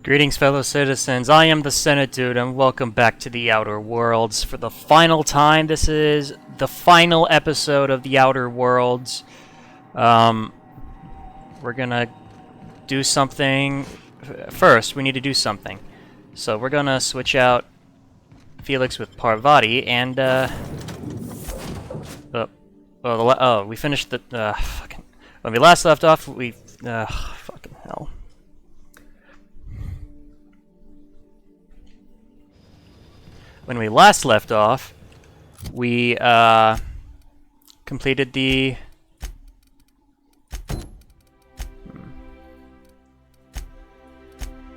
Greetings, fellow citizens. I am the Senate Dude, and welcome back to the Outer Worlds. For the final time, this is the final episode of the Outer Worlds. We're gonna do something. First, we need to do something. So we're gonna switch out Felix with Parvati, and we finished the fucking. When we last left off, we fucking hell. When we last left off, we completed the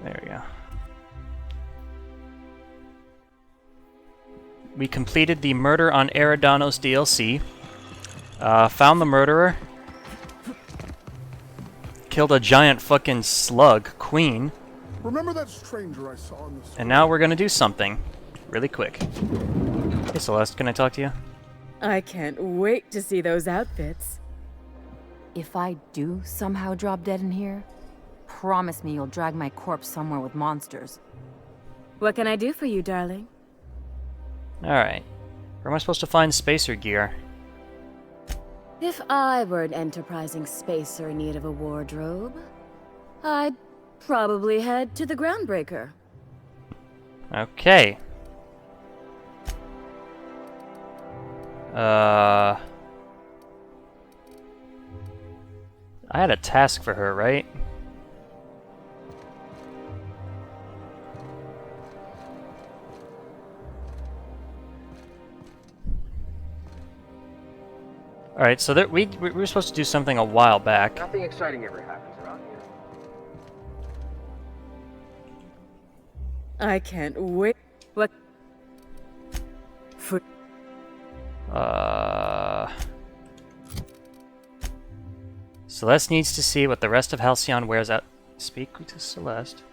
there we go. We completed the Murder on Eridanos DLC. Found the murderer. Killed a giant fucking slug, Queen. Remember that stranger I saw in the street? And now we're gonna do something. Really quick. Hey Celeste, can I talk to you? I can't wait to see those outfits. If I do somehow drop dead in here, promise me you'll drag my corpse somewhere with monsters. What can I do for you, darling? Alright. Where am I supposed to find spacer gear? If I were an enterprising spacer in need of a wardrobe, I'd probably head to the Groundbreaker. Okay. I had a task for her, right? Alright, so there, we were supposed to do something a while back. Nothing exciting ever happens around here. I can't wait. What? For Celeste needs to see what the rest of Halcyon wears out. Speak to Celeste.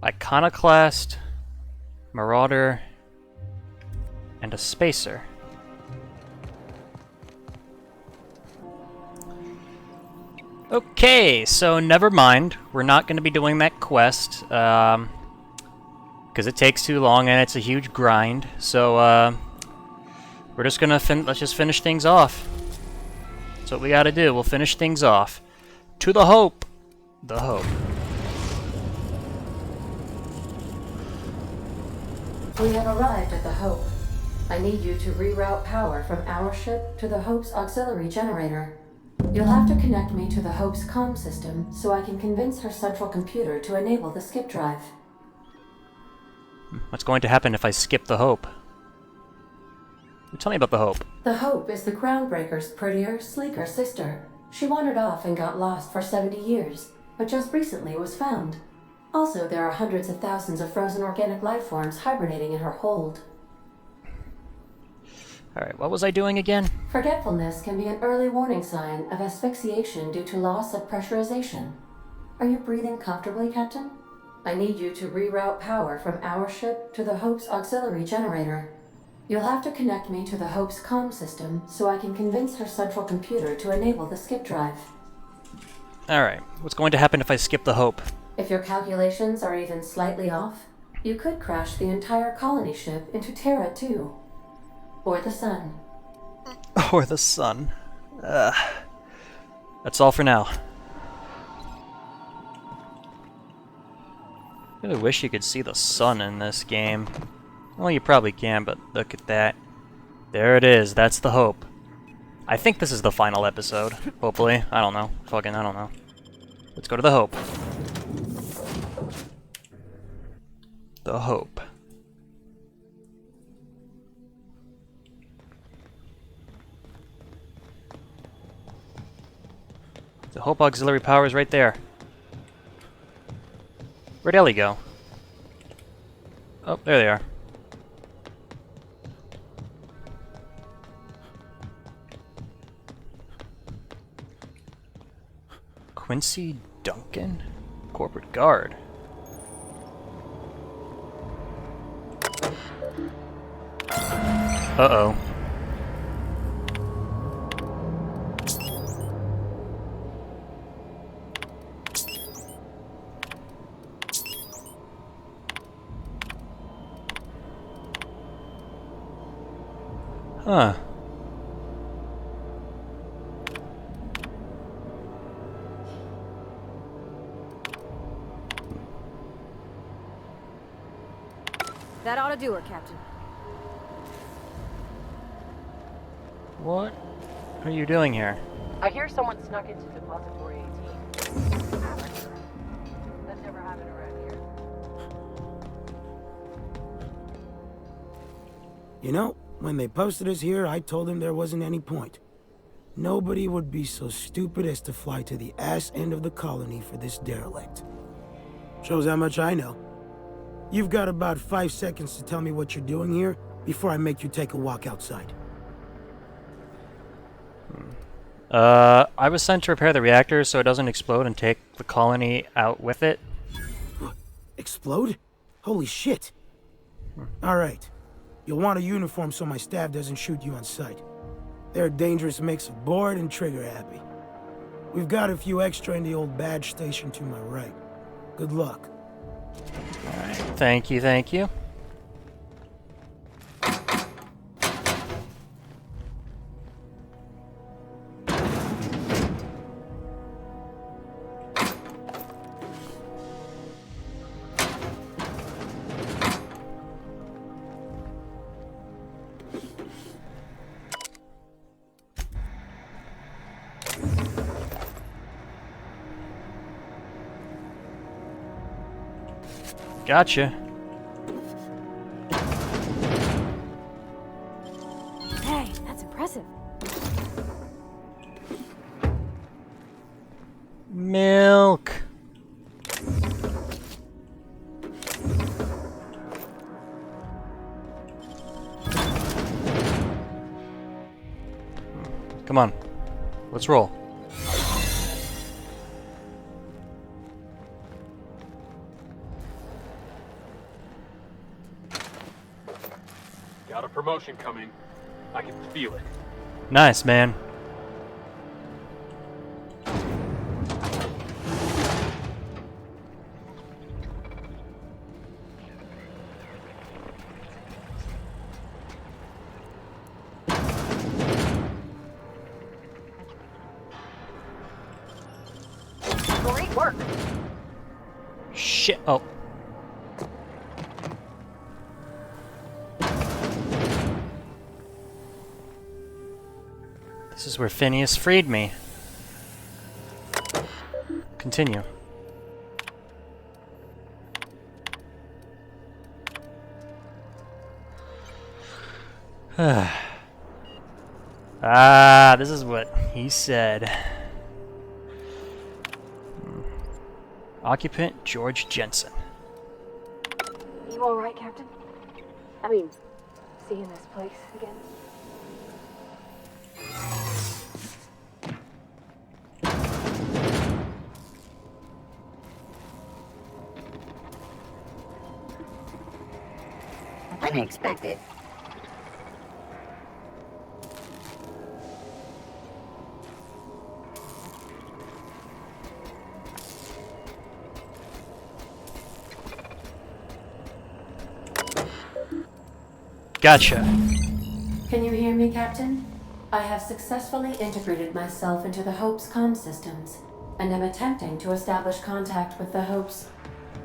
Iconoclast, Marauder, and a Spacer. Okay, so never mind. We're not going to be doing that quest, because it takes too long and it's a huge grind. So, we're just gonna let's just finish things off. That's what we gotta do. We'll finish things off. To the Hope! The Hope. We have arrived at the Hope. I need you to reroute power from our ship to the Hope's auxiliary generator. You'll have to connect me to the Hope's comm system so I can convince her central computer to enable the skip drive. What's going to happen if I skip the Hope? Tell me about the Hope. The Hope is the Groundbreaker's prettier, sleeker sister. She wandered off and got lost for 70 years, but just recently was found. Also, there are hundreds of thousands of frozen organic life forms hibernating in her hold. Alright, what was I doing again? Forgetfulness can be an early warning sign of asphyxiation due to loss of pressurization. Are you breathing comfortably, Captain? I need you to reroute power from our ship to the Hope's auxiliary generator. You'll have to connect me to the Hope's comm system so I can convince her central computer to enable the skip drive. Alright, what's going to happen if I skip the Hope? If your calculations are even slightly off, you could crash the entire colony ship into Terra 2. Or the Sun. Or the Sun. That's all for now. I really wish you could see the sun in this game. Well, you probably can, but look at that. There it is, that's the Hope. I think this is the final episode, hopefully. I don't know. Fucking, I don't know. Let's go to the Hope. The Hope. The Hope auxiliary power is right there. Where'd Ellie go? Oh, there they are. Quincy Duncan? Corporate Guard. Uh-oh. Huh. That ought to do her, Captain. What are you doing here? I hear someone snuck into Depository 18. That never happened around here. You know, when they posted us here, I told them there wasn't any point. Nobody would be so stupid as to fly to the ass end of the colony for this derelict. Shows how much I know. You've got about 5 seconds to tell me what you're doing here before I make you take a walk outside. I was sent to repair the reactor so it doesn't explode and take the colony out with it. Explode? Holy shit. Alright. You'll want a uniform so my staff doesn't shoot you on sight. They're a dangerous mix of bored and trigger-happy. We've got a few extra in the old badge station to my right. Good luck. Alright, thank you, thank you. Gotcha. Hey, that's impressive. Milk. Come on. Let's roll. Got a promotion coming. I can feel it. Nice, man. Great work. Shit. Oh. This is where Phineas freed me. Continue. Ah, this is what he said. Occupant George Jensen. You alright, Captain? I mean, seeing this place again? Unexpected. Gotcha. Can you hear me, Captain? I have successfully integrated myself into the Hope's comm systems, and am attempting to establish contact with the Hopes.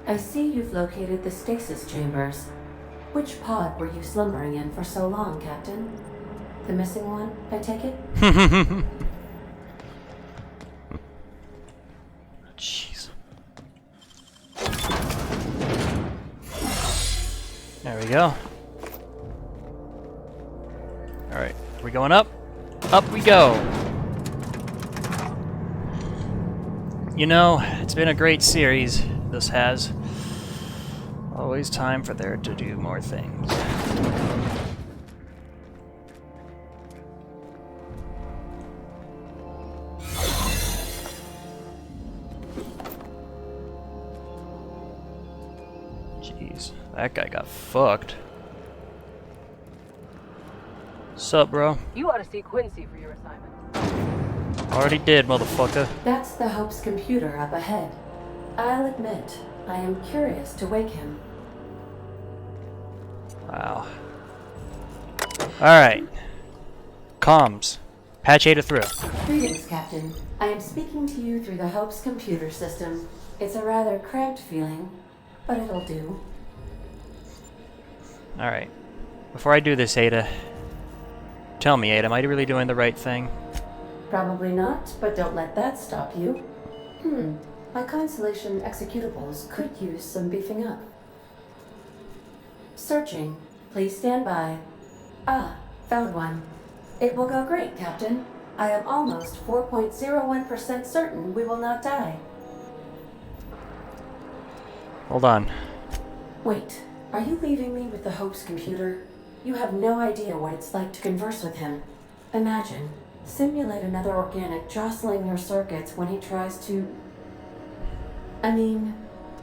I see you've located the stasis chambers. Which pod were you slumbering in for so long, Captain? The missing one, I take it? Jeez. There we go. Alright, we going up? Up we go! You know, it's been a great series, this has. Always time for there to do more things. Jeez, that guy got fucked. Sup, bro? You ought to see Quincy for your assignment. Already did, motherfucker. That's the Hope's computer up ahead. I'll admit, I am curious to wake him. Wow. Alright. comms. Patch Ada through. Greetings, Captain. I am speaking to you through the Hope's computer system. It's a rather cramped feeling, but it'll do. Alright. Before I do this, Ada, tell me, Ada, am I really doing the right thing? Probably not, but don't let that stop you. My Constellation executables could use some beefing up. Searching. Please stand by. Ah, found one. It will go great, Captain. I am almost 4.01% certain we will not die. Hold on. Wait, are you leaving me with the Hope's computer? You have no idea what it's like to converse with him. Imagine, simulate another organic jostling your circuits when he tries to... I mean,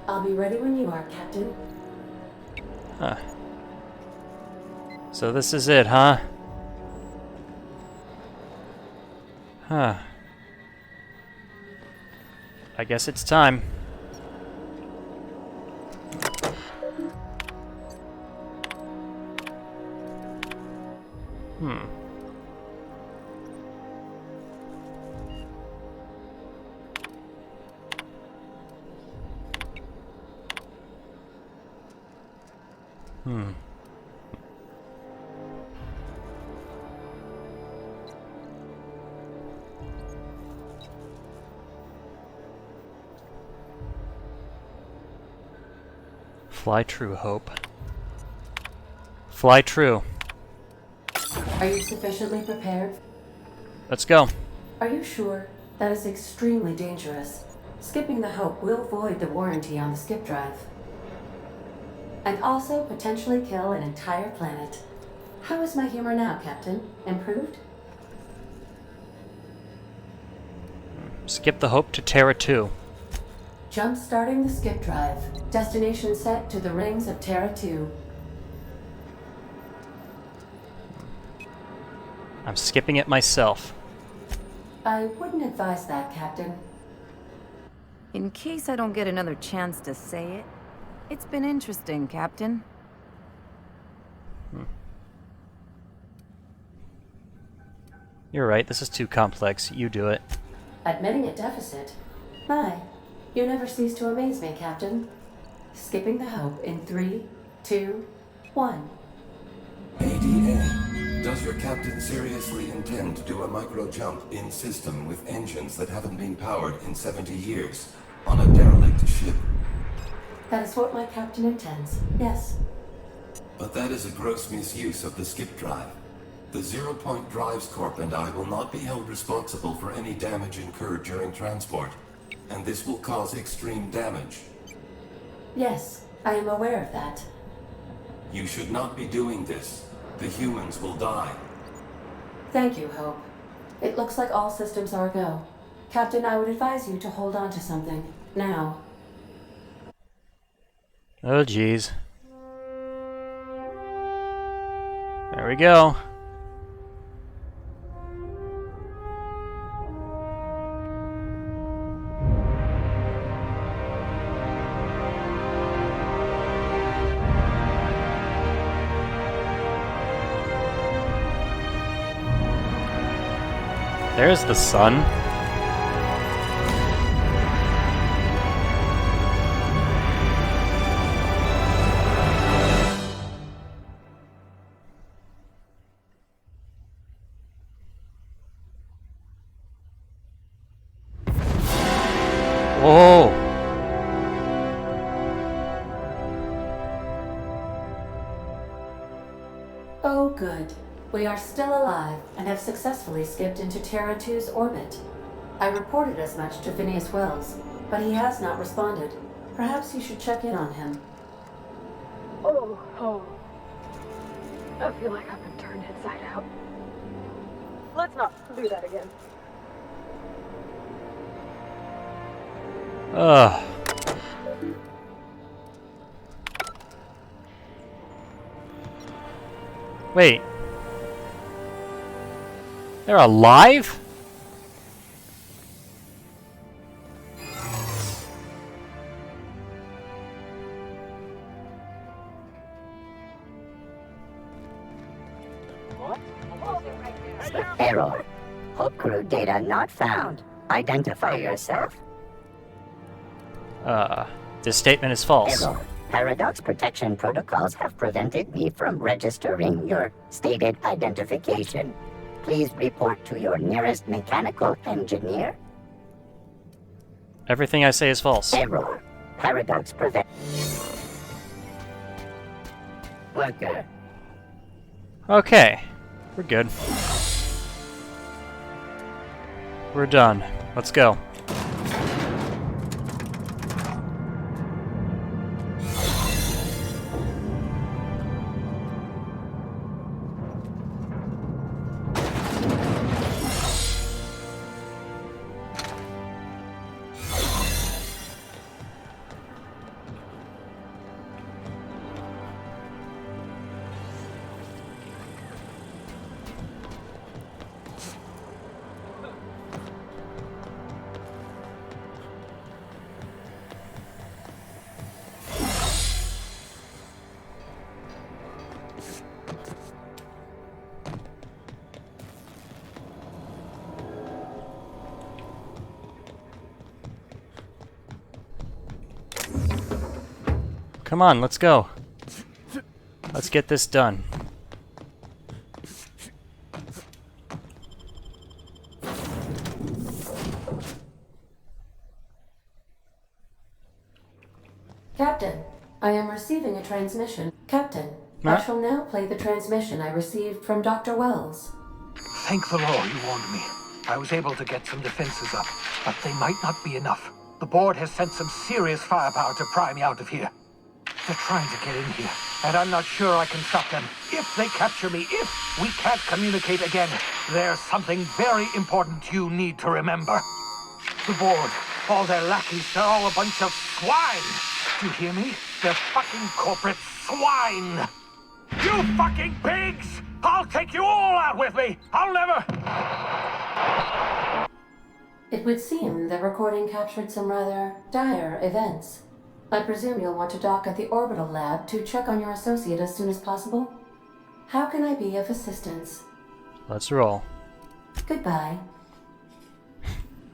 I'll be ready when you are, Captain. Huh. So this is it, huh? Huh. I guess it's time. Hmm. Hmm. Fly true, Hope. Fly true. Are you sufficiently prepared? Let's go. Are you sure? That is extremely dangerous. Skipping the Hope will void the warranty on the skip drive. And also potentially kill an entire planet. How is my humor now, Captain? Improved? Skip the Hope to Terra 2. Jump starting the skip drive. Destination set to the rings of Terra 2. I'm skipping it myself. I wouldn't advise that, Captain. In case I don't get another chance to say it, it's been interesting, Captain. You're right, this is too complex. You do it. Admitting a deficit? My, you never cease to amaze me, Captain. Skipping the Hope in 3, 2, 1. ADA, does your captain seriously intend to do a micro jump in system with engines that haven't been powered in 70 years on a derelict ship? That is what my captain intends, yes. But that is a gross misuse of the skip drive. The Zero Point Drives Corp and I will not be held responsible for any damage incurred during transport, and this will cause extreme damage. Yes, I am aware of that. You should not be doing this. The humans will die. Thank you, Hope. It looks like all systems are go. Captain, I would advise you to hold on to something. Now. Oh, jeez. There we go. There's the sun. Whoa! Oh, good. We are still alive and have successfully skipped into Terra 2's orbit. I reported as much to Phineas Wells, but he has not responded. Perhaps you should check in on him. Oh. I feel like I've been turned inside out. Let's not do that again. Ugh. Wait. They're alive? What? Error. Hope crew data not found. Identify yourself. This statement is false. Error. Paradox protection protocols have prevented me from registering your stated identification. Please report to your nearest mechanical engineer. Everything I say is false. Error. Paradox prevent. Worker. Okay. We're good. We're done. Let's go. Come on, let's go. Let's get this done. Captain, I am receiving a transmission. Captain, Huh? I shall now play the transmission I received from Dr. Wells. Thank the Lord you warned me. I was able to get some defenses up, but they might not be enough. The board has sent some serious firepower to pry me out of here. They're trying to get in here, and I'm not sure I can stop them. If they capture me, if we can't communicate again, there's something very important you need to remember. The board, all their lackeys, they're all a bunch of swine. Do you hear me? They're fucking corporate swine. You fucking pigs! I'll take you all out with me! I'll never... It would seem the recording captured some rather dire events. I presume you'll want to dock at the orbital lab to check on your associate as soon as possible. How can I be of assistance? Let's roll. Goodbye.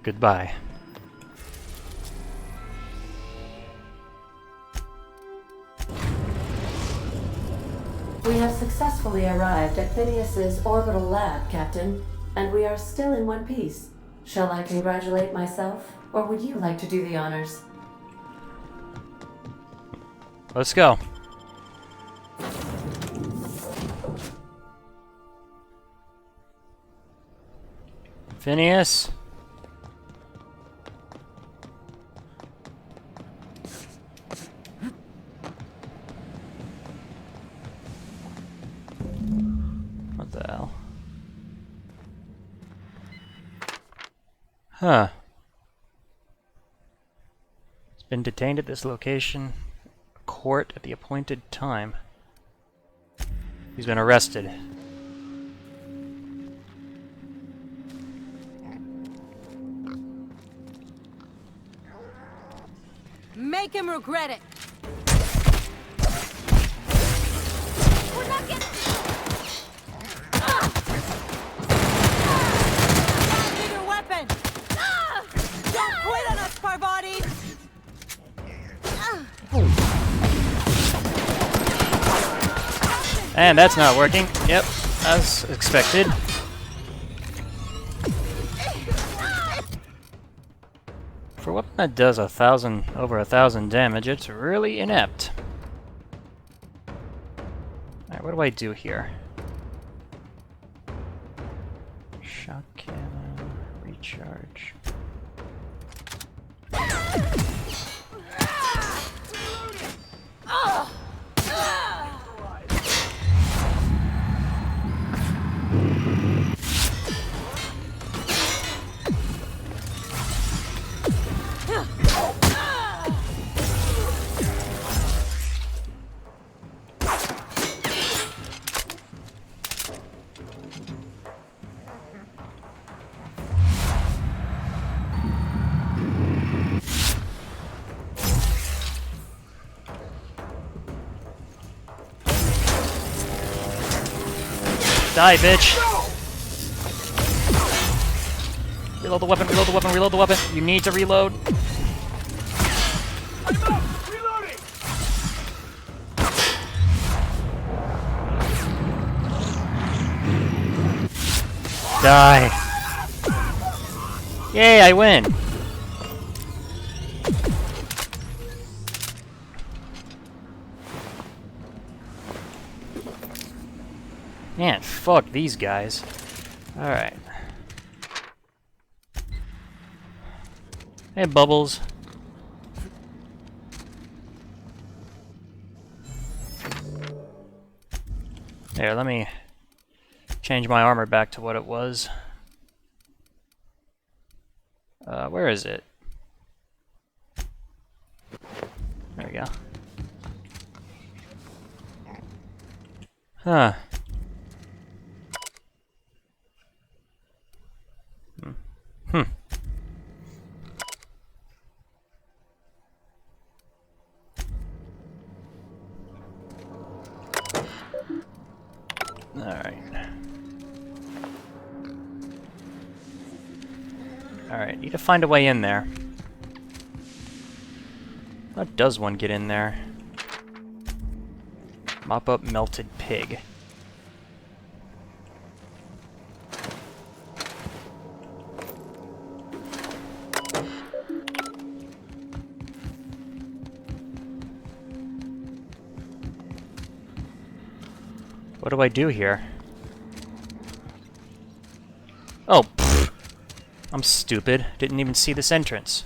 Goodbye. We have successfully arrived at Phineas's orbital lab, Captain, and we are still in one piece. Shall I congratulate myself, or would you like to do the honors? Let's go. Phineas? What the hell? Huh. It's been detained at this location. Court at the appointed time. He's been arrested. Make him regret it. We're not getting... Need your weapon. Don't quit on us, Parvati. And that's not working. Yep, as expected. For a weapon that does over 1,000 damage, it's really inept. Alright, what do I do here? Shock cannon, recharge. Die, bitch! Reload the weapon, reload the weapon, reload the weapon. You need to reload. I'm up! Reloading! Die. Yay, I win. Man, fuck these guys. Alright. Hey, Bubbles. Here, let me change my armor back to what it was. Where is it? There we go. Huh. Hmm. Alright. Alright, need to find a way in there. How does one get in there? Mop up melted pig. What do I do here? Oh, pfft. I'm stupid. Didn't even see this entrance.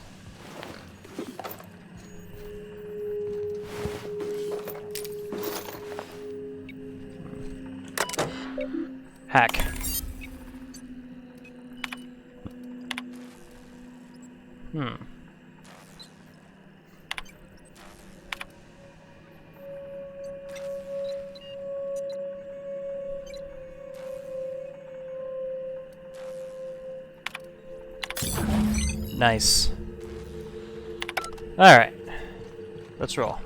Hack. Nice. Alright. Let's roll.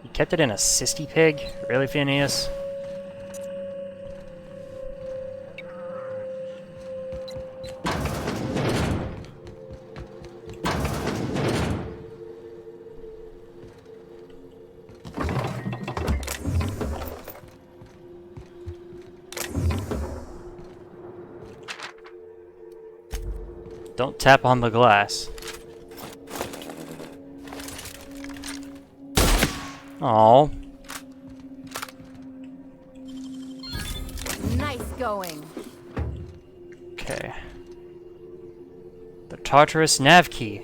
You kept it in a cysty pig? Really, Phineas? Don't tap on the glass. Oh. Nice going. Okay. The Tartarus nav key.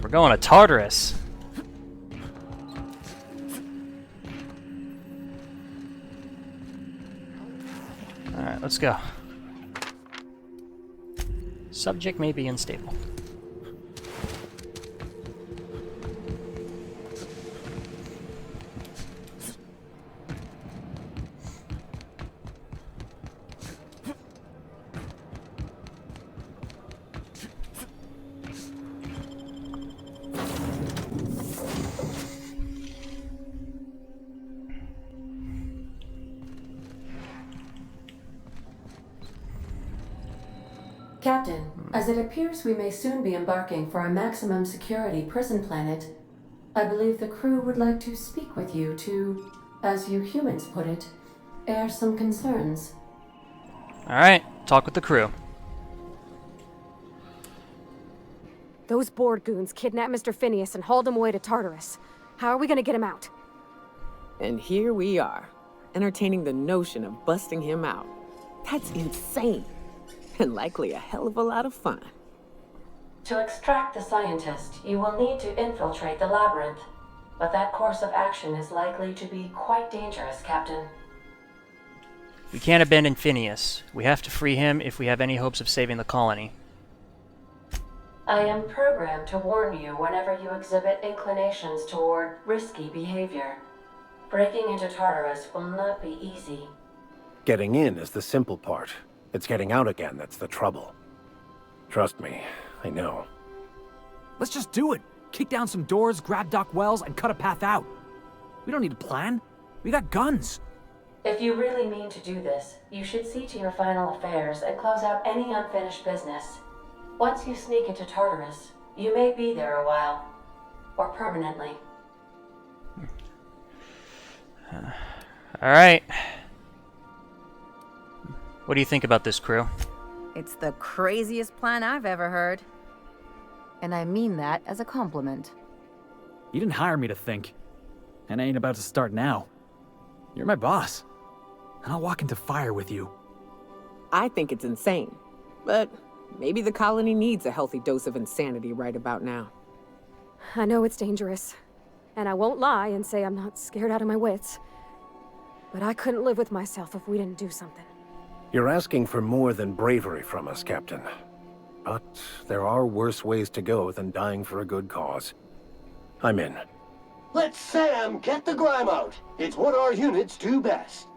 We're going to Tartarus. Alright, let's go. Subject may be unstable. Captain, as it appears we may soon be embarking for a maximum security prison planet, I believe the crew would like to speak with you to, as you humans put it, air some concerns. Alright, talk with the crew. Those board goons kidnapped Mr. Phineas and hauled him away to Tartarus. How are we gonna get him out? And here we are, entertaining the notion of busting him out. That's insane. And likely a hell of a lot of fun. To extract the scientist, you will need to infiltrate the labyrinth. But that course of action is likely to be quite dangerous, Captain. We can't abandon Phineas. We have to free him if we have any hopes of saving the colony. I am programmed to warn you whenever you exhibit inclinations toward risky behavior. Breaking into Tartarus will not be easy. Getting in is the simple part. It's getting out again that's the trouble. Trust me, I know. Let's just do it. Kick down some doors, grab Doc Wells, and cut a path out. We don't need a plan. We got guns. If you really mean to do this, you should see to your final affairs and close out any unfinished business. Once you sneak into Tartarus, you may be there a while. Or permanently. Alright. What do you think about this, crew? It's the craziest plan I've ever heard. And I mean that as a compliment. You didn't hire me to think. And I ain't about to start now. You're my boss. And I'll walk into fire with you. I think it's insane. But maybe the colony needs a healthy dose of insanity right about now. I know it's dangerous. And I won't lie and say I'm not scared out of my wits. But I couldn't live with myself if we didn't do something. You're asking for more than bravery from us, Captain. But there are worse ways to go than dying for a good cause. I'm in. Let Sam get the grime out. It's what our units do best.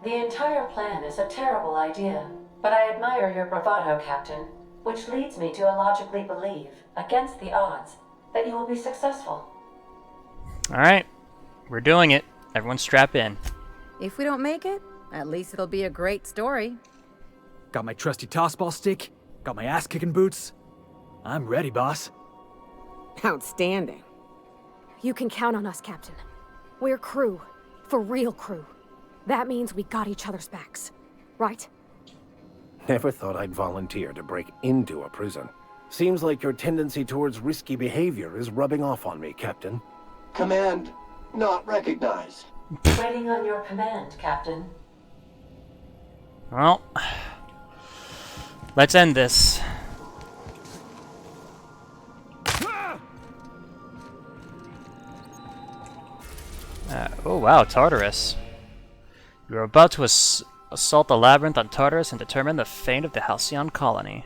The entire plan is a terrible idea, but I admire your bravado, Captain, which leads me to illogically believe, against the odds, that you will be successful. Alright, we're doing it. Everyone strap in. If we don't make it, at least it'll be a great story. Got my trusty tossball stick, got my ass-kicking boots. I'm ready, boss. Outstanding. You can count on us, Captain. We're crew. For real crew. That means we got each other's backs. Right? Never thought I'd volunteer to break into a prison. Seems like your tendency towards risky behavior is rubbing off on me, Captain. Command not recognized. Waiting on your command, Captain. Well, let's end this. Oh wow, Tartarus. You are about to assault the labyrinth on Tartarus and determine the fate of the Halcyon colony.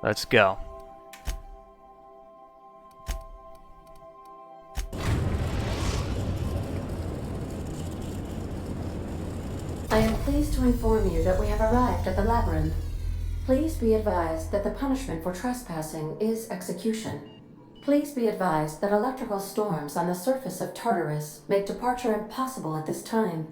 Let's go. I am pleased to inform you that we have arrived at the labyrinth. Please be advised that the punishment for trespassing is execution. Please be advised that electrical storms on the surface of Tartarus make departure impossible at this time.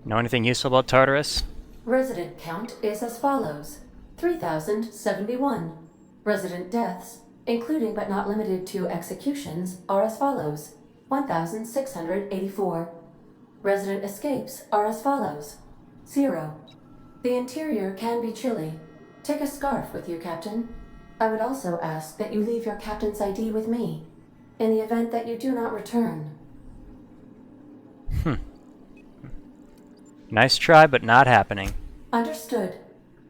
Know anything useful about Tartarus? Resident count is as follows: 3,071. Resident deaths, including but not limited to executions, are as follows: 1,684. Resident escapes are as follows: 0. The interior can be chilly. Take a scarf with you, Captain. I would also ask that you leave your captain's ID with me, in the event that you do not return. Nice try, but not happening. Understood.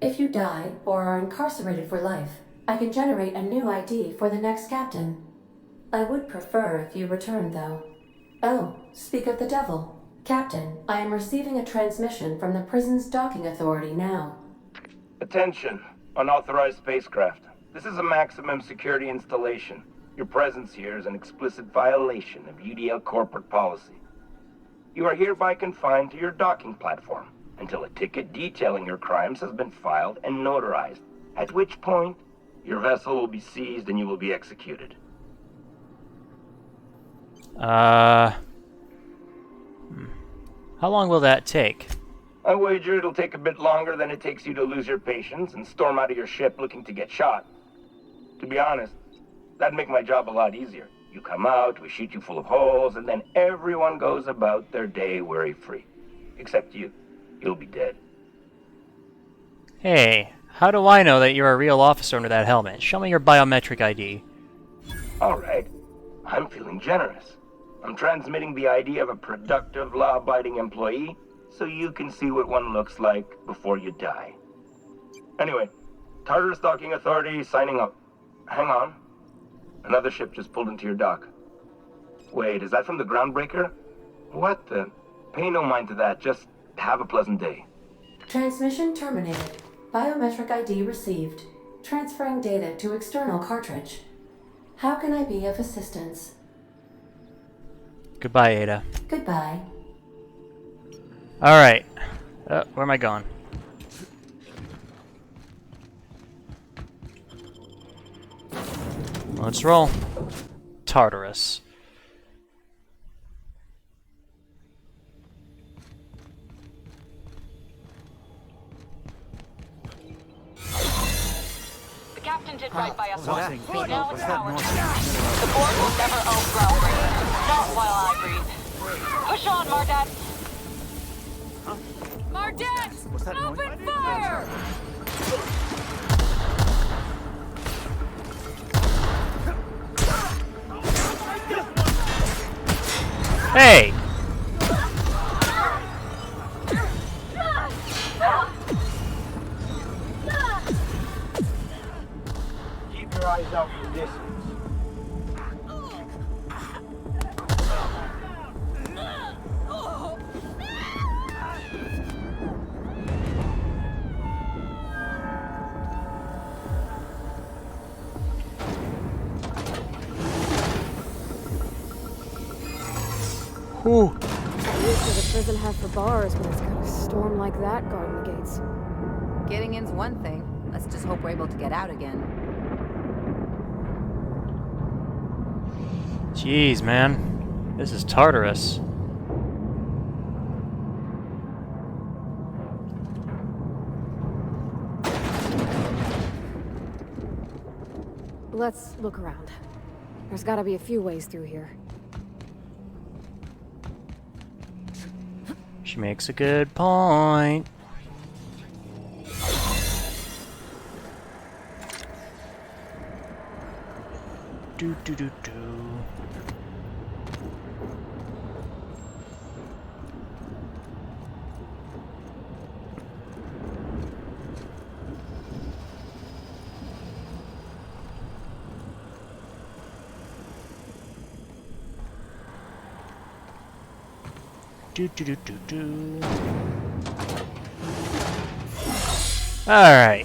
If you die or are incarcerated for life, I can generate a new ID for the next captain. I would prefer if you return, though. Oh, speak of the devil. Captain, I am receiving a transmission from the prison's docking authority now. Attention, unauthorized spacecraft. This is a maximum security installation. Your presence here is an explicit violation of UDL corporate policy. You are hereby confined to your docking platform until a ticket detailing your crimes has been filed and notarized, at which point your vessel will be seized and you will be executed. How long will that take? I wager it'll take a bit longer than it takes you to lose your patience and storm out of your ship looking to get shot. To be honest, that'd make my job a lot easier. You come out, we shoot you full of holes, and then everyone goes about their day worry-free. Except you. You'll be dead. Hey, how do I know that you're a real officer under that helmet? Show me your biometric ID. Alright. I'm feeling generous. I'm transmitting the ID of a productive, law-abiding employee so you can see what one looks like before you die. Anyway, Tartarus Docking Authority signing up. Hang on. Another ship just pulled into your dock. Wait, is that from the Groundbreaker? What the? Pay no mind to that, just have a pleasant day. Transmission terminated. Biometric ID received. Transferring data to external cartridge. How can I be of assistance? Goodbye, Ada. Goodbye. Alright. Where am I going? Let's roll. Tartarus. The captain did right by us once. What? Now it's What's that our noise? turn. The board will never own groundbreakers. Not while I breathe. Push on, Mardet! Mardet! Open fire! Hey! Keep your eyes out for distance. Whew. What use does a prison have for bars when it's got a storm like that guarding the gates? Getting in's one thing. Let's just hope we're able to get out again. Jeez, man. This is Tartarus. Let's look around. There's gotta be a few ways through here. She makes a good point. Do do do do. Do do do do do. All right.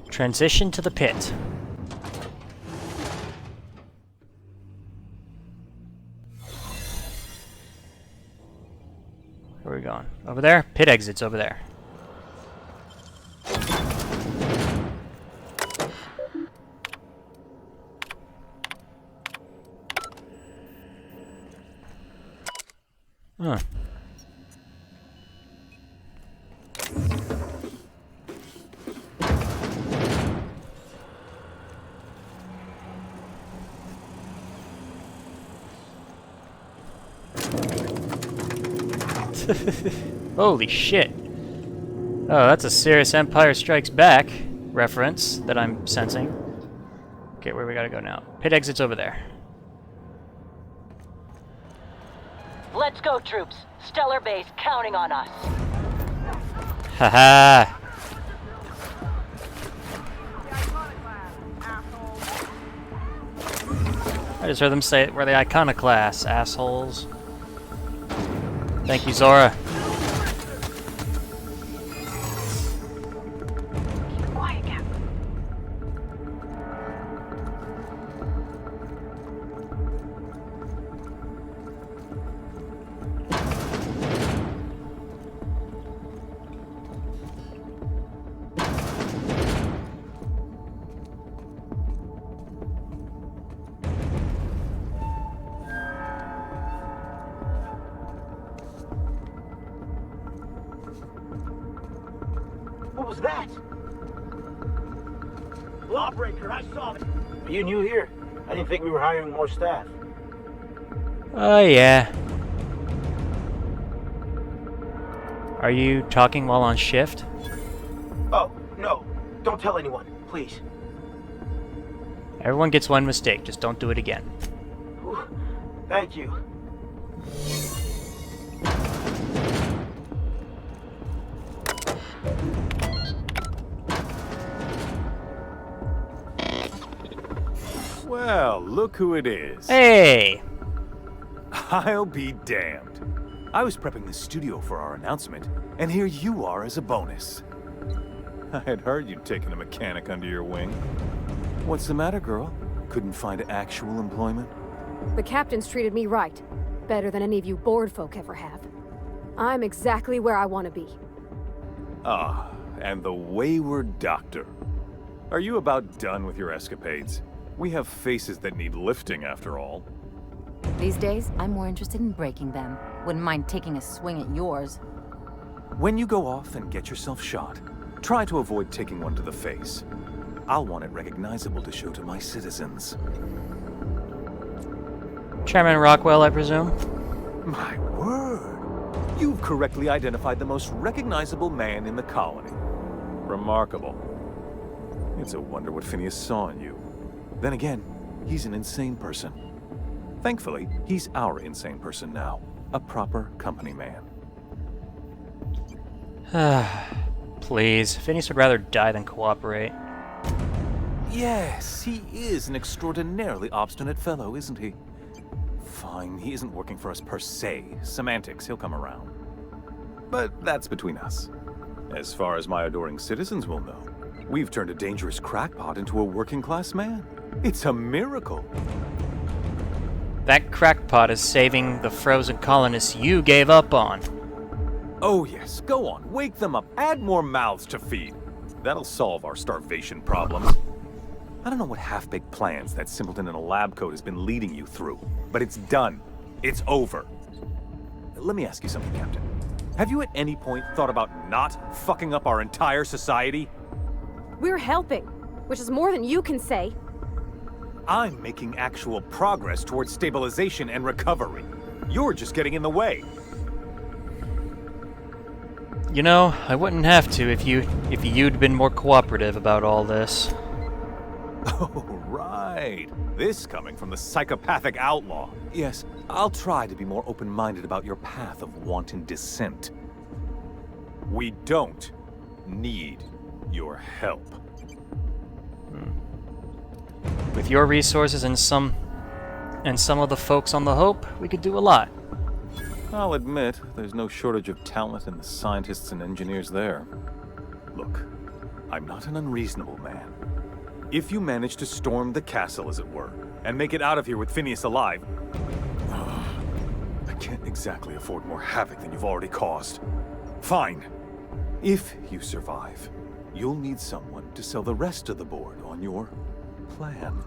Transition to the pit. Where are we going? Over there? Pit exit's over there. Huh. Holy shit. Oh, that's a serious Empire Strikes Back reference that I'm sensing. Okay, where we gotta go now? Pit exit's over there. Let's go, troops. Stellar Base counting on us. Haha. I just heard them say we're the iconoclasts, assholes. Thank you, Zora. Quiet, Cap. What was that? Lawbreaker, I saw it. Are you new here? I didn't think we were hiring more staff. Oh, yeah. Are you talking while on shift? Oh, no. Don't tell anyone, please. Everyone gets one mistake, just don't do it again. Whew. Thank you. Well, look who it is. Hey! I'll be damned. I was prepping the studio for our announcement, and here you are as a bonus. I had heard you'd taken a mechanic under your wing. What's the matter, girl? Couldn't find actual employment? The captain's treated me right. Better than any of you bored folk ever have. I'm exactly where I want to be. Ah, and the wayward doctor. Are you about done with your escapades? We have faces that need lifting, after all. These days, I'm more interested in breaking them. Wouldn't mind taking a swing at yours. When you go off and get yourself shot, try to avoid taking one to the face. I'll want it recognizable to show to my citizens. Chairman Rockwell, I presume? My word! You've correctly identified the most recognizable man in the colony. Remarkable. It's a wonder what Phineas saw in you. Then again, he's an insane person. Thankfully, he's our insane person now. A proper company man. Please. Phineas would rather die than cooperate. Yes, he is an extraordinarily obstinate fellow, isn't he? Fine, he isn't working for us per se. Semantics, he'll come around. But that's between us. As far as my adoring citizens will know, we've turned a dangerous crackpot into a working-class man. It's a miracle. That crackpot is saving the frozen colonists you gave up on. Oh yes, go on, wake them up, add more mouths to feed. That'll solve our starvation problems. I don't know what half-baked plans that simpleton in a lab coat has been leading you through, but it's done. It's over. Let me ask you something, Captain. Have you at any point thought about not fucking up our entire society? We're helping, which is more than you can say. I'm making actual progress towards stabilization and recovery. You're just getting in the way. You know, I wouldn't have to if you'd been more cooperative about all this. Oh, right. This coming from the psychopathic outlaw. Yes, I'll try to be more open-minded about your path of wanton dissent. We don't need your help. With your resources and some of the folks on the Hope, we could do a lot. I'll admit, there's no shortage of talent in the scientists and engineers there. Look, I'm not an unreasonable man. If you manage to storm the castle, as it were, and make it out of here with Phineas alive, I can't exactly afford more havoc than you've already caused. Fine. If you survive, you'll need someone to sell the rest of the board on your plan.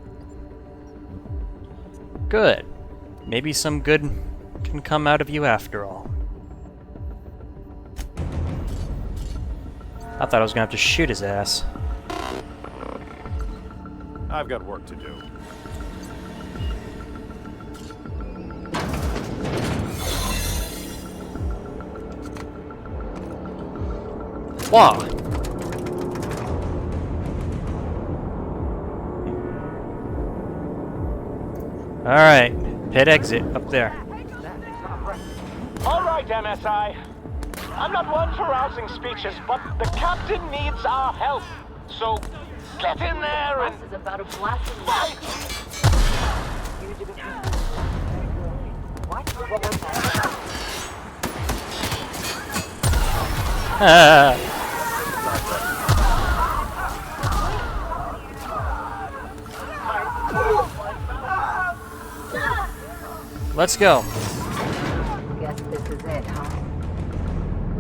Good. Maybe some good can come out of you after all. I thought I was gonna have to shoot his ass. I've got work to do. Wow. Alright, pit exit up there. All right, MSI. I'm not one for rousing speeches, but the captain needs our help. So get in there and This is about a blast in fight. What? What was that? Let's go. Guess this is it, huh?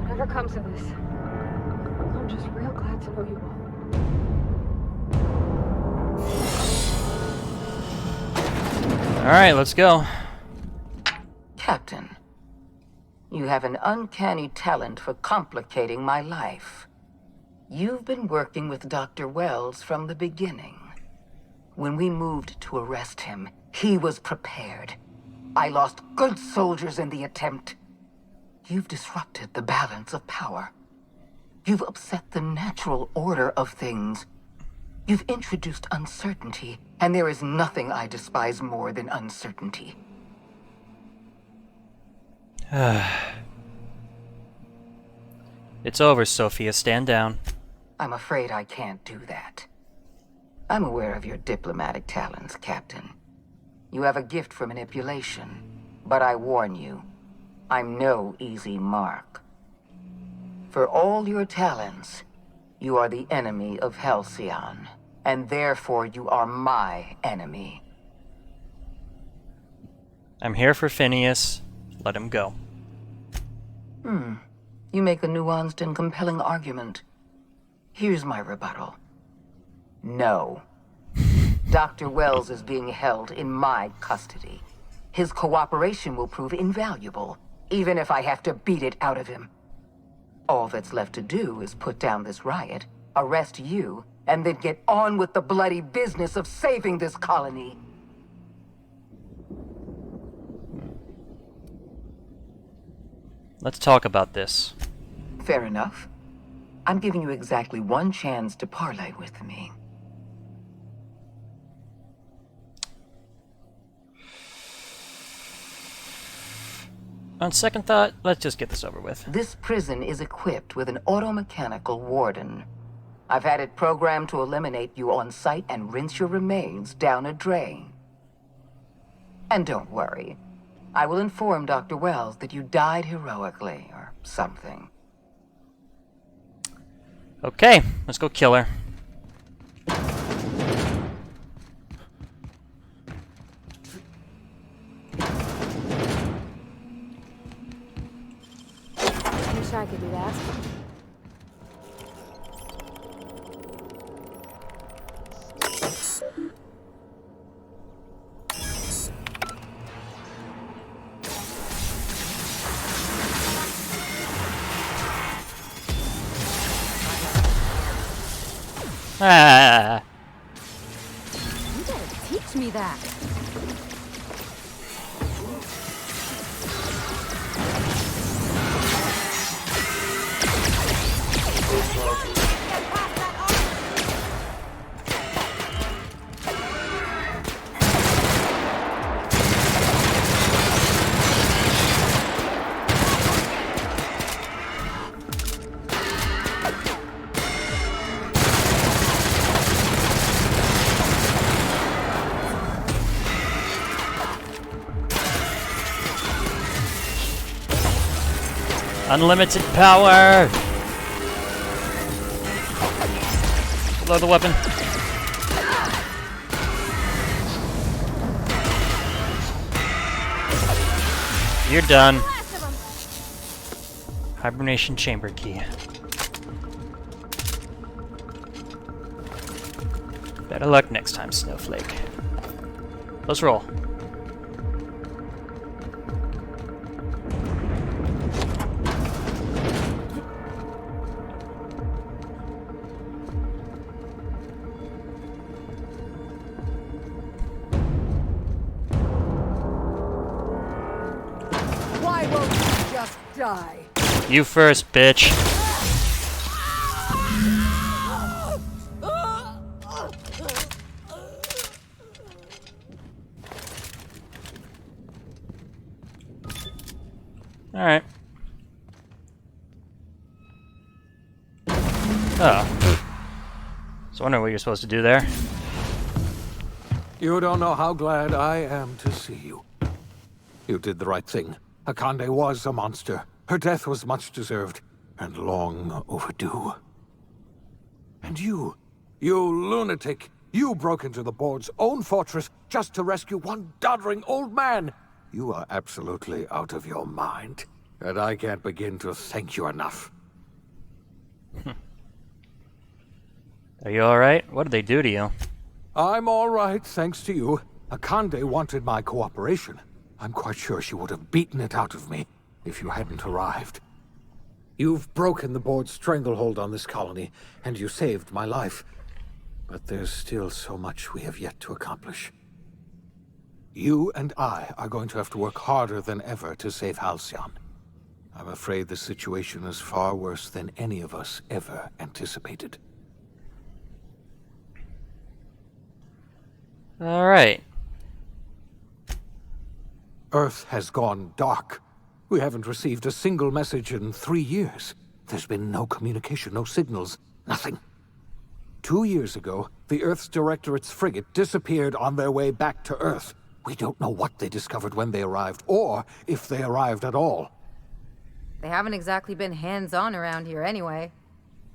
Whatever comes of this, I'm just real glad to know you all. Alright, let's go. Captain, you have an uncanny talent for complicating my life. You've been working with Dr. Wells from the beginning. When we moved to arrest him, he was prepared. I lost good soldiers in the attempt. You've disrupted the balance of power. You've upset the natural order of things. You've introduced uncertainty, and there is nothing I despise more than uncertainty. It's over, Sophia. Stand down. I'm afraid I can't do that. I'm aware of your diplomatic talents, Captain. You have a gift for manipulation, but I warn you, I'm no easy mark. For all your talents, You are the enemy of Halcyon, and therefore you are my enemy. I'm here for Phineas. Let him go. You make a nuanced and compelling argument. Here's my rebuttal. No. Dr. Wells is being held in my custody. His cooperation will prove invaluable, even if I have to beat it out of him. All that's left to do is put down this riot, arrest you, and then get on with the bloody business of saving this colony. Let's talk about this. Fair enough. I'm giving you exactly one chance to parley with me. On second thought, let's just get this over with. This prison is equipped with an automechanical warden. I've had it programmed to eliminate you on sight and rinse your remains down a drain. And don't worry. I will inform Dr. Wells that you died heroically, or something. Okay, let's go kill her. Wish I could do that. Ah. You gotta teach me that. Unlimited power! Load the weapon. You're done. Hibernation chamber key. Better luck next time, Snowflake. Let's roll. Why won't you just die? You first, bitch. Alright. Oh. So I wonder what you're supposed to do there. You don't know how glad I am to see you. You did the right thing. Akande was a monster. Her death was much deserved, and long overdue. And you lunatic, you broke into the board's own fortress just to rescue one doddering old man. You are absolutely out of your mind, and I can't begin to thank you enough. Are you alright? What did they do to you? I'm all right, thanks to you. Akande wanted my cooperation. I'm quite sure she would have beaten it out of me if you hadn't arrived. You've broken the board's stranglehold on this colony, and you saved my life. But there's still so much we have yet to accomplish. You and I are going to have to work harder than ever to save Halcyon. I'm afraid the situation is far worse than any of us ever anticipated. Alright. Earth has gone dark. We haven't received a single message in 3 years. There's been no communication, no signals, nothing. 2 years ago, the Earth's Directorate's frigate disappeared on their way back to Earth. We don't know what they discovered when they arrived, or if they arrived at all. They haven't exactly been hands-on around here anyway.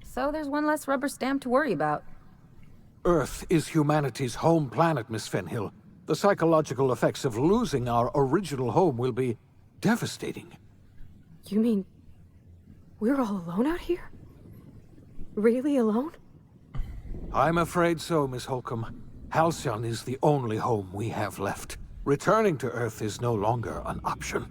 So there's one less rubber stamp to worry about. Earth is humanity's home planet, Miss Fenhill. The psychological effects of losing our original home will be devastating. You mean we're all alone out here? Really alone? I'm afraid so, Miss Holcomb. Halcyon is the only home we have left. Returning to Earth is no longer an option.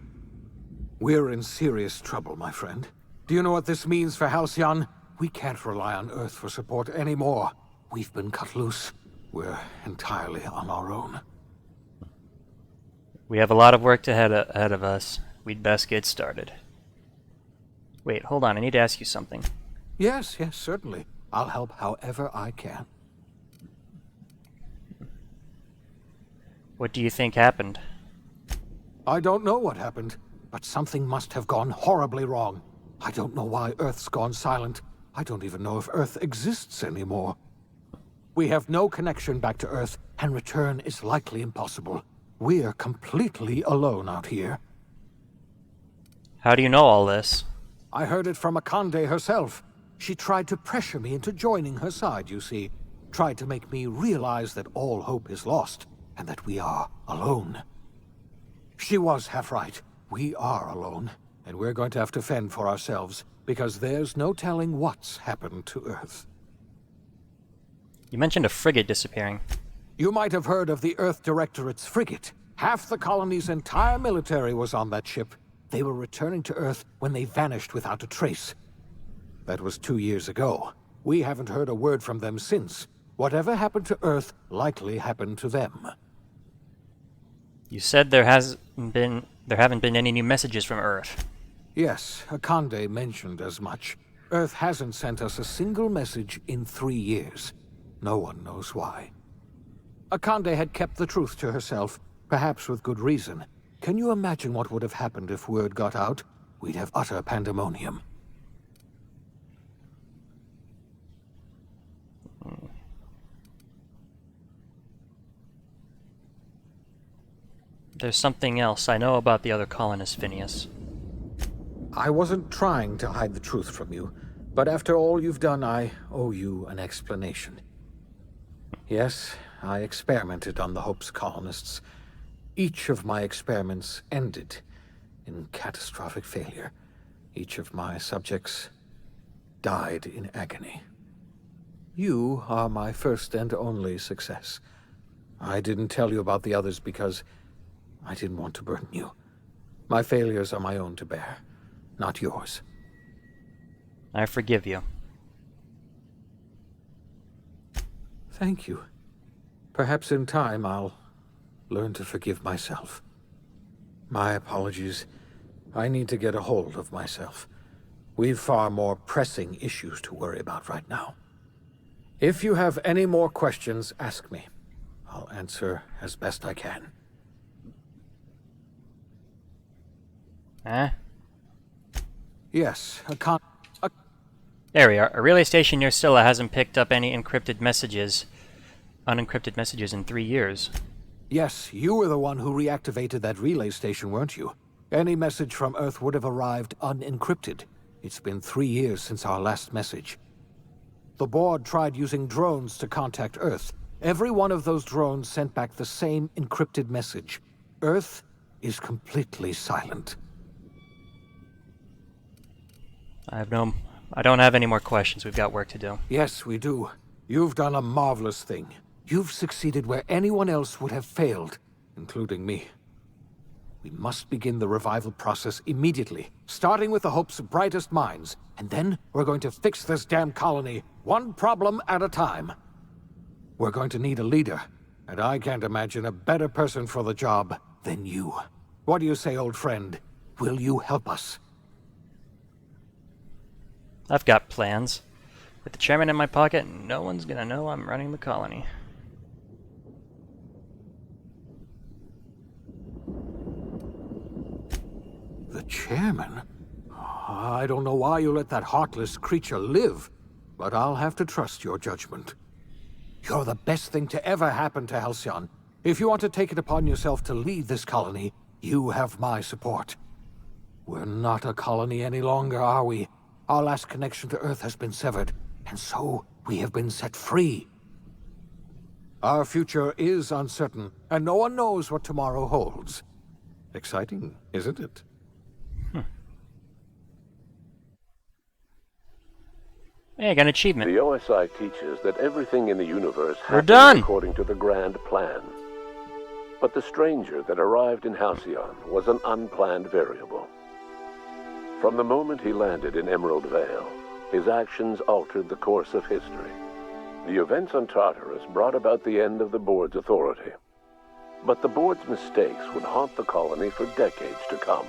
We're in serious trouble, my friend. Do you know what this means for Halcyon? We can't rely on Earth for support anymore. We've been cut loose. We're entirely on our own. We have a lot of work ahead of us. We'd best get started. Wait, hold on. I need to ask you something. Yes, certainly. I'll help however I can. What do you think happened? I don't know what happened, but something must have gone horribly wrong. I don't know why Earth's gone silent. I don't even know if Earth exists anymore. We have no connection back to Earth, and return is likely impossible. We're completely alone out here. How do you know all this? I heard it from Akande herself. She tried to pressure me into joining her side, you see. Tried to make me realize that all hope is lost, and that we are alone. She was half right. We are alone, and we're going to have to fend for ourselves, because there's no telling what's happened to Earth. You mentioned a frigate disappearing. You might have heard of the Earth Directorate's frigate. Half the colony's entire military was on that ship. They were returning to Earth when they vanished without a trace. That was 2 years ago. We haven't heard a word from them since. Whatever happened to Earth likely happened to them. You said there haven't been any new messages from Earth. Yes, Akande mentioned as much. Earth hasn't sent us a single message in 3 years. No one knows why. Akande had kept the truth to herself, perhaps with good reason. Can you imagine what would have happened if word got out? We'd have utter pandemonium. There's something else I know about the other colonists, Phineas. I wasn't trying to hide the truth from you, but after all you've done, I owe you an explanation. Yes, I experimented on the Hope's colonists. Each of my experiments ended in catastrophic failure. Each of my subjects died in agony. You are my first and only success. I didn't tell you about the others because I didn't want to burden you. My failures are my own to bear, not yours. I forgive you. Thank you. Perhaps in time I'll learn to forgive myself. My apologies. I need to get a hold of myself. We've far more pressing issues to worry about right now. If you have any more questions, ask me. I'll answer as best I can. Huh? Yes, There we are. A relay station near Scylla hasn't picked up any unencrypted messages in 3 years. Yes, you were the one who reactivated that relay station, weren't you? Any message from Earth would have arrived unencrypted. It's been 3 years since our last message. The board tried using drones to contact Earth. Every one of those drones sent back the same encrypted message. Earth is completely silent. I don't have any more questions. We've got work to do. Yes, we do. You've done a marvelous thing. You've succeeded where anyone else would have failed, including me. We must begin the revival process immediately, starting with the Hope's brightest minds, and then we're going to fix this damn colony, one problem at a time. We're going to need a leader, and I can't imagine a better person for the job than you. What do you say, old friend? Will you help us? I've got plans. With the chairman in my pocket, no one's gonna know I'm running the colony. The chairman? I don't know why you let that heartless creature live, but I'll have to trust your judgment. You're the best thing to ever happen to Halcyon. If you want to take it upon yourself to lead this colony, you have my support. We're not a colony any longer, are we? Our last connection to Earth has been severed. and so we have been set free. Our future is uncertain, and no one knows what tomorrow holds. Exciting, isn't it? Hey, I got an achievement. The OSI teaches that everything in the universe We're happens done. according to the grand plan. But the stranger that arrived in Halcyon was an unplanned variable. From the moment he landed in Emerald Vale, his actions altered the course of history. The events on Tartarus brought about the end of the board's authority. But the board's mistakes would haunt the colony for decades to come.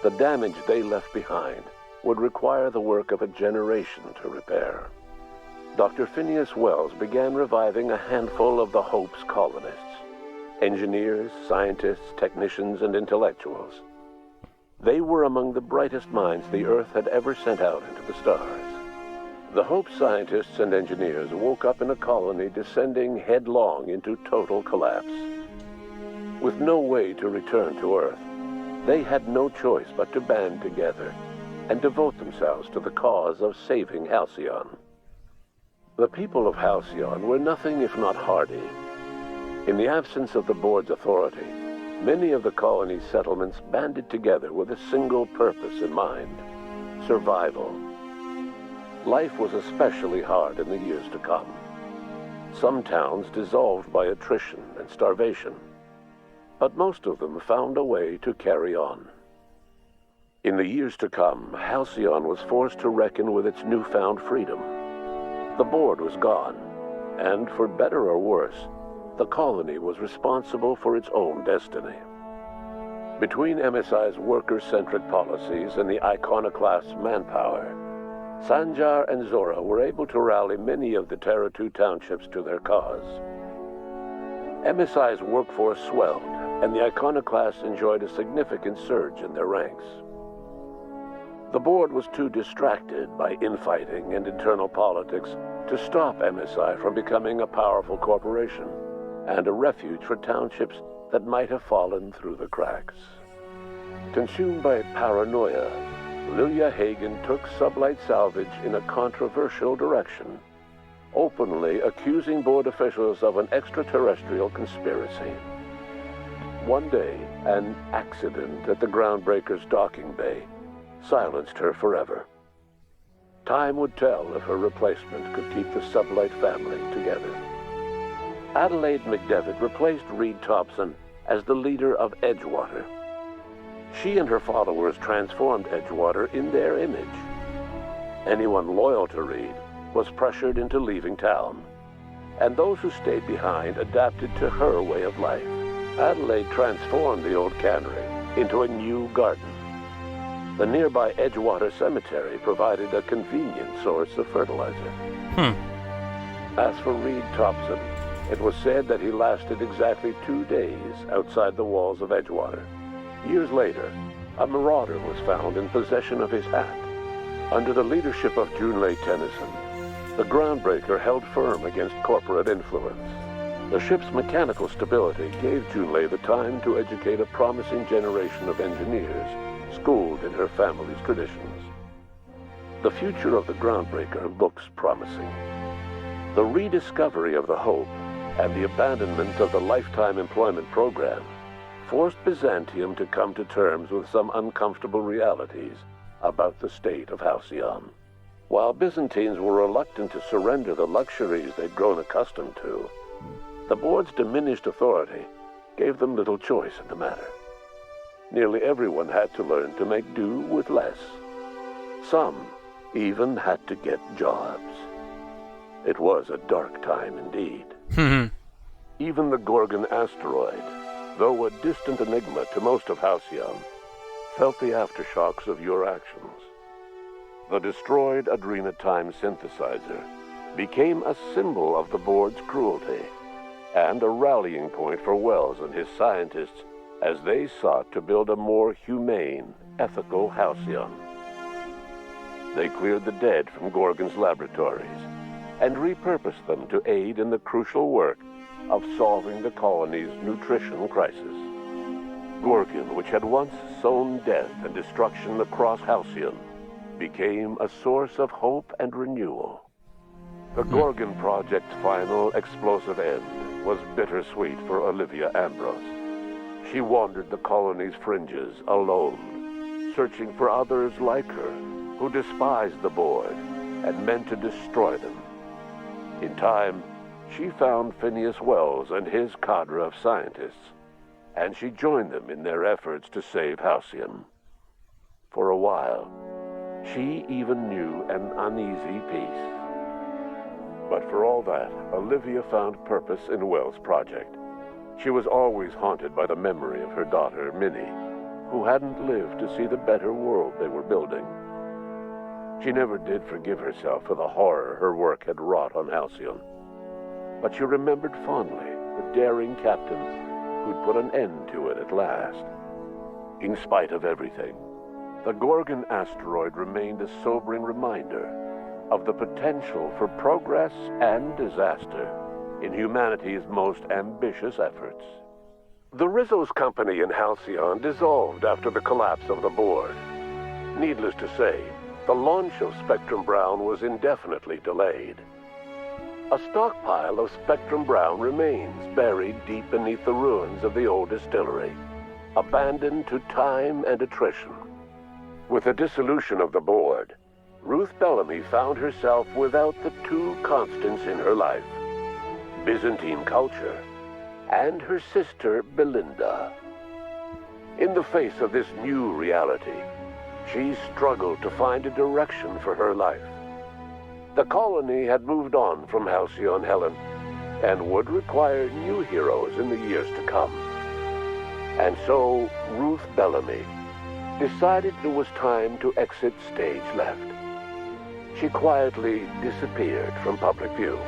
The damage they left behind would require the work of a generation to repair. Dr. Phineas Wells began reviving a handful of the Hope's colonists. Engineers, scientists, technicians, and intellectuals. They were among the brightest minds the Earth had ever sent out into the stars. The Hope scientists and engineers woke up in a colony descending headlong into total collapse. With no way to return to Earth, they had no choice but to band together and devote themselves to the cause of saving Halcyon. The people of Halcyon were nothing if not hardy. In the absence of the board's authority, many of the colony's settlements banded together with a single purpose in mind: survival. Life was especially hard in the years to come. Some towns dissolved by attrition and starvation, but most of them found a way to carry on. In the years to come, Halcyon was forced to reckon with its newfound freedom. The board was gone, and for better or worse, the colony was responsible for its own destiny. Between MSI's worker-centric policies and the iconoclast's manpower, Sanjar and Zora were able to rally many of the Terra 2 townships to their cause. MSI's workforce swelled, and the iconoclasts enjoyed a significant surge in their ranks. The board was too distracted by infighting and internal politics to stop MSI from becoming a powerful corporation and a refuge for townships that might have fallen through the cracks. Consumed by paranoia, Lilia Hagen took sublight salvage in a controversial direction, openly accusing board officials of an extraterrestrial conspiracy. One day, an accident at the Groundbreaker's docking bay silenced her forever. Time would tell if her replacement could keep the sublight family together. Adelaide McDevitt replaced Reed Thompson as the leader of Edgewater. She and her followers transformed Edgewater in their image. Anyone loyal to Reed was pressured into leaving town, and those who stayed behind adapted to her way of life. Adelaide transformed the old cannery into a new garden. The nearby Edgewater Cemetery provided a convenient source of fertilizer. As for Reed Thompson, it was said that he lasted exactly 2 days outside the walls of Edgewater. Years later, a marauder was found in possession of his hat. Under the leadership of Junlei Tennyson, the Groundbreaker held firm against corporate influence. The ship's mechanical stability gave Junlei the time to educate a promising generation of engineers schooled in her family's traditions. The future of the Groundbreaker looks promising. The rediscovery of the Hope and the abandonment of the lifetime employment program forced Byzantium to come to terms with some uncomfortable realities about the state of Halcyon. While Byzantines were reluctant to surrender the luxuries they'd grown accustomed to, the board's diminished authority gave them little choice in the matter. Nearly everyone had to learn to make do with less. Some even had to get jobs. It was a dark time indeed. Even the Gorgon asteroid, though a distant enigma to most of Halcyon, felt the aftershocks of your actions. The destroyed Adrena Time synthesizer became a symbol of the board's cruelty and a rallying point for Wells and his scientists as they sought to build a more humane, ethical Halcyon. They cleared the dead from Gorgon's laboratories and repurposed them to aid in the crucial work of solving the colony's nutrition crisis. Gorgon, which had once sown death and destruction across Halcyon, became a source of hope and renewal. The Gorgon Project's final explosive end was bittersweet for Olivia Ambrose. She wandered the colony's fringes alone, searching for others like her who despised the board and meant to destroy them. In time, she found Phineas Wells and his cadre of scientists, and she joined them in their efforts to save Halcyon. For a while, she even knew an uneasy peace. But for all that, Olivia found purpose in Wells' project. She was always haunted by the memory of her daughter, Minnie, who hadn't lived to see the better world they were building. She never did forgive herself for the horror her work had wrought on Halcyon. But she remembered fondly the daring captain who'd put an end to it at last. In spite of everything, the Gorgon asteroid remained a sobering reminder of the potential for progress and disaster in humanity's most ambitious efforts. The Rizzo's company in Halcyon dissolved after the collapse of the board. Needless to say, the launch of Spectrum Brown was indefinitely delayed. A stockpile of Spectrum Brown remains buried deep beneath the ruins of the old distillery, abandoned to time and attrition. With the dissolution of the board, Ruth Bellamy found herself without the two constants in her life: Byzantine culture and her sister Belinda. In the face of this new reality, she struggled to find a direction for her life. The colony had moved on from Halcyon Helen and would require new heroes in the years to come. And so Ruth Bellamy decided it was time to exit stage left. She quietly disappeared from public view.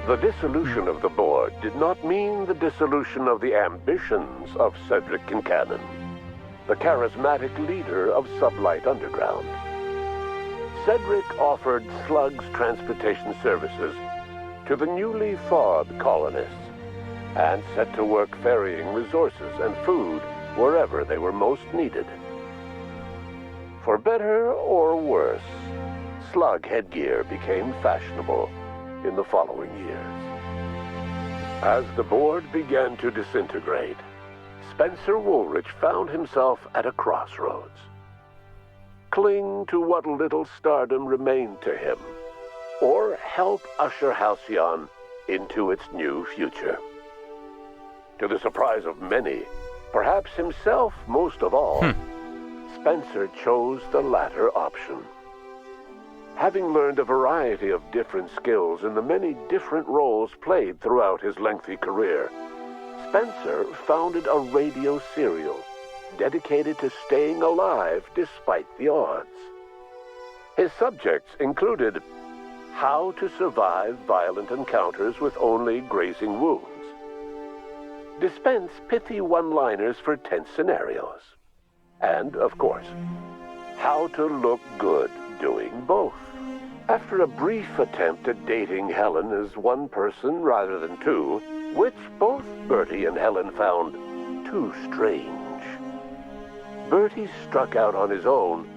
The dissolution of the board did not mean the dissolution of the ambitions of Cedric Kincannon, the charismatic leader of Sublight Underground. Cedric offered Slug's transportation services to the newly thawed colonists and set to work ferrying resources and food wherever they were most needed. For better or worse, slug headgear became fashionable in the following years. As the board began to disintegrate, Spencer Woolrich found himself at a crossroads. Cling to what little stardom remained to him, or help usher Halcyon into its new future. To the surprise of many, perhaps himself most of all, Spencer chose the latter option. Having learned a variety of different skills in the many different roles played throughout his lengthy career, Spencer founded a radio serial dedicated to staying alive despite the odds. His subjects included how to survive violent encounters with only grazing wounds, dispense pithy one-liners for tense scenarios, and, of course, how to look good doing both. After a brief attempt at dating Helen as one person rather than two, which both Bertie and Helen found too strange, Bertie struck out on his own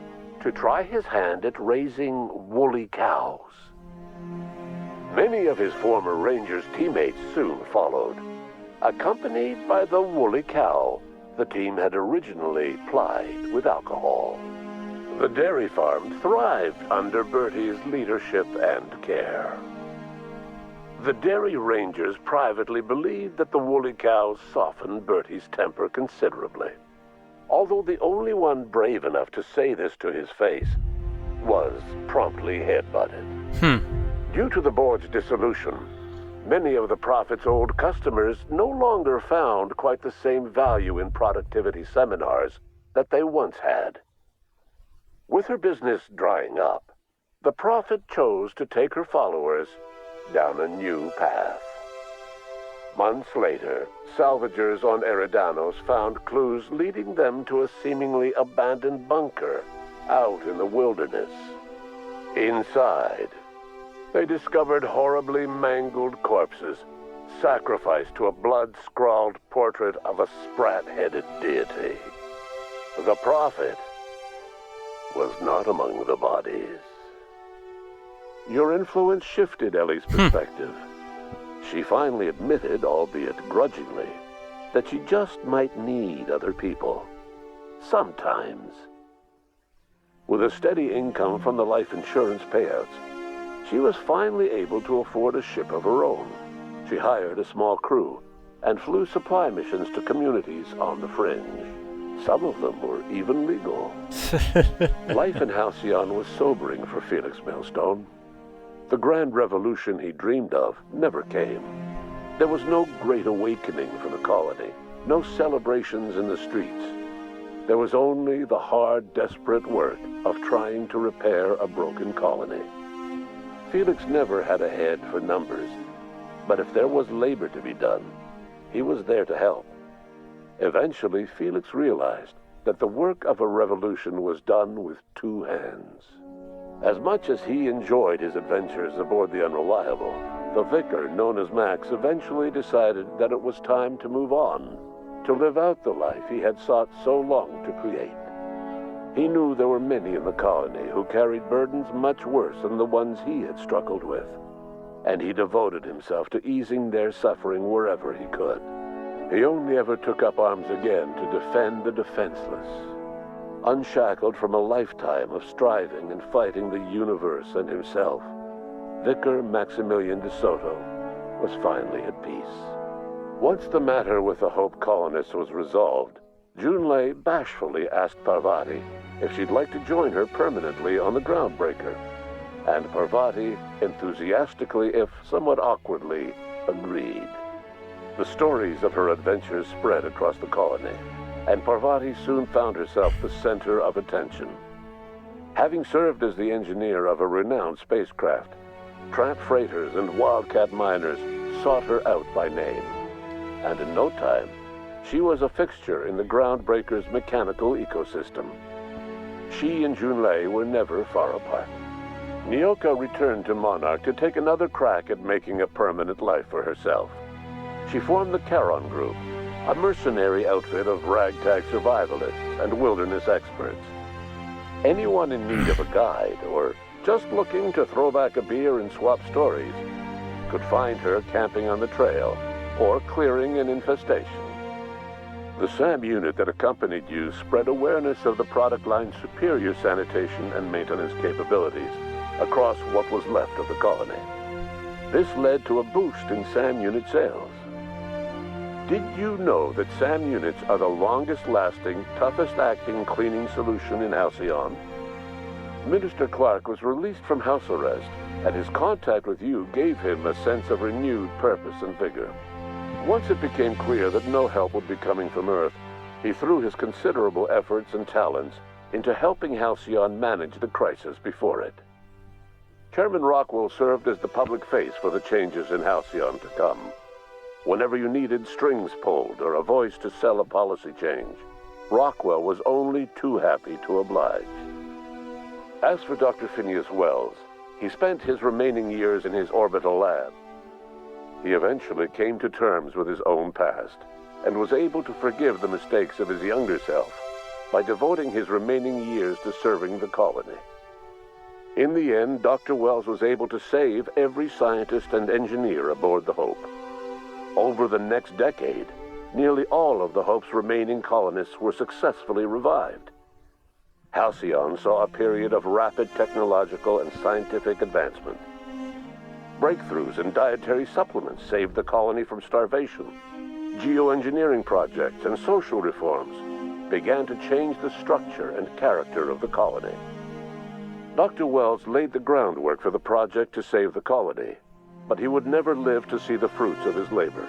to try his hand at raising woolly cows. Many of his former Rangers teammates soon followed, accompanied by the woolly cow the team had originally plied with alcohol. The dairy farm thrived under Bertie's leadership and care. The Dairy Rangers privately believed that the woolly cows softened Bertie's temper considerably, although the only one brave enough to say this to his face was promptly headbutted. Due to the board's dissolution, many of the Prophet's old customers no longer found quite the same value in productivity seminars that they once had. With her business drying up, the Prophet chose to take her followers down a new path. Months later, salvagers on Eridanos found clues leading them to a seemingly abandoned bunker out in the wilderness. Inside, they discovered horribly mangled corpses, sacrificed to a blood-scrawled portrait of a sprat-headed deity. The Prophet was not among the bodies. Your influence shifted Ellie's perspective. She finally admitted, albeit grudgingly, that she just might need other people. Sometimes. With a steady income from the life insurance payouts, she was finally able to afford a ship of her own. She hired a small crew and flew supply missions to communities on the fringe. Some of them were even legal. Life in Halcyon was sobering for Felix Millstone. The grand revolution he dreamed of never came. There was no great awakening for the colony, no celebrations in the streets. There was only the hard, desperate work of trying to repair a broken colony. Felix never had a head for numbers, but if there was labor to be done, he was there to help. Eventually, Felix realized that the work of a revolution was done with two hands. As much as he enjoyed his adventures aboard the Unreliable, the vicar, known as Max, eventually decided that it was time to move on, to live out the life he had sought so long to create. He knew there were many in the colony who carried burdens much worse than the ones he had struggled with, and he devoted himself to easing their suffering wherever he could. He only ever took up arms again to defend the defenseless. Unshackled from a lifetime of striving and fighting the universe and himself, Vicar Maximilian de Soto was finally at peace. Once the matter with the Hope colonists was resolved, Junlei bashfully asked Parvati if she'd like to join her permanently on the Groundbreaker, and Parvati enthusiastically, if somewhat awkwardly, agreed. The stories of her adventures spread across the colony, and Parvati soon found herself the center of attention. Having served as the engineer of a renowned spacecraft, tramp freighters and wildcat miners sought her out by name, and in no time, she was a fixture in the Groundbreaker's mechanical ecosystem. She and Junlei were never far apart. Nyoka returned to Monarch to take another crack at making a permanent life for herself. She formed the Charon Group, a mercenary outfit of ragtag survivalists and wilderness experts. Anyone in need of a guide, or just looking to throw back a beer and swap stories, could find her camping on the trail or clearing an infestation. The SAM unit that accompanied you spread awareness of the product line's superior sanitation and maintenance capabilities across what was left of the colony. This led to a boost in SAM unit sales. Did you know that SAM units are the longest-lasting, toughest-acting cleaning solution in Halcyon? Minister Clark was released from house arrest, and his contact with you gave him a sense of renewed purpose and vigor. Once it became clear that no help would be coming from Earth, he threw his considerable efforts and talents into helping Halcyon manage the crisis before it. Chairman Rockwell served as the public face for the changes in Halcyon to come. Whenever you needed strings pulled or a voice to sell a policy change, Rockwell was only too happy to oblige. As for Dr. Phineas Wells, he spent his remaining years in his orbital lab. He eventually came to terms with his own past and was able to forgive the mistakes of his younger self by devoting his remaining years to serving the colony. In the end, Dr. Wells was able to save every scientist and engineer aboard the Hope. Over the next decade, nearly all of the Hope's remaining colonists were successfully revived. Halcyon saw a period of rapid technological and scientific advancement. Breakthroughs in dietary supplements saved the colony from starvation. Geoengineering projects and social reforms began to change the structure and character of the colony. Dr. Wells laid the groundwork for the project to save the colony, but he would never live to see the fruits of his labor.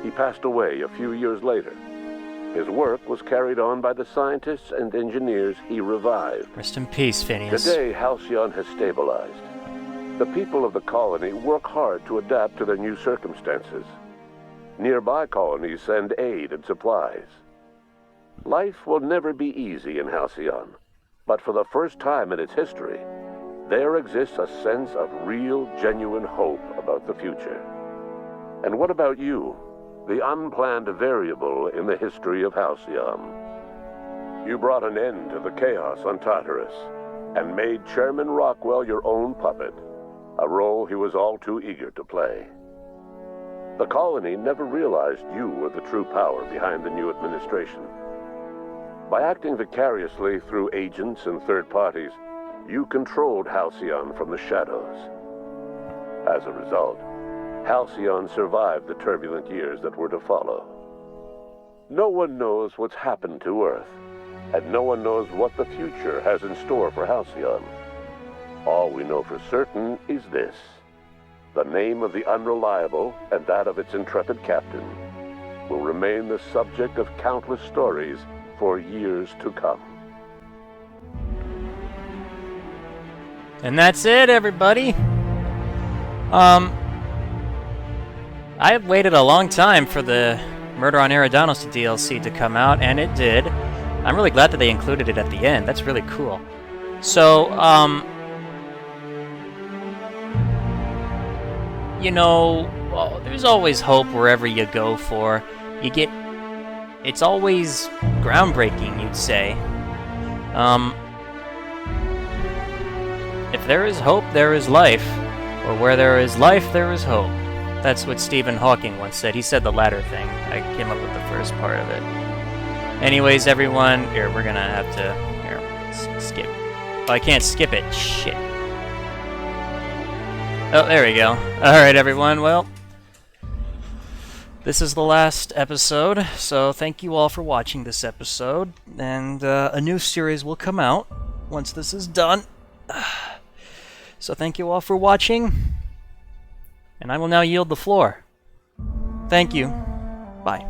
He passed away a few years later. His work was carried on by the scientists and engineers he revived. Rest in peace, Phineas. Today, Halcyon has stabilized. The people of the colony work hard to adapt to their new circumstances. Nearby colonies send aid and supplies. Life will never be easy in Halcyon, but for the first time in its history, there exists a sense of real, genuine hope about the future. And what about you, the unplanned variable in the history of Halcyon? You brought an end to the chaos on Tartarus, and made Chairman Rockwell your own puppet, a role he was all too eager to play. The colony never realized you were the true power behind the new administration. By acting vicariously through agents and third parties, you controlled Halcyon from the shadows. As a result, Halcyon survived the turbulent years that were to follow. No one knows what's happened to Earth, and no one knows what the future has in store for Halcyon. All we know for certain is this: the name of the Unreliable and that of its intrepid captain will remain the subject of countless stories for years to come. And that's it, everybody. I have waited a long time for the Murder on Eridanos DLC to come out, and it did. I'm really glad that they included it at the end. That's really cool. So, you know, well, there's always hope wherever you go for. It's always groundbreaking, you'd say. If there is hope, there is life. Or where there is life, there is hope. That's what Stephen Hawking once said. He said the latter thing. I came up with the first part of it. Anyways, everyone, here, we're gonna have to, here, skip. Oh, I can't skip it. Shit. Oh, there we go. Alright, everyone, well, this is the last episode, so thank you all for watching this episode, and a new series will come out once this is done. So thank you all for watching, and I will now yield the floor. Thank you. Bye.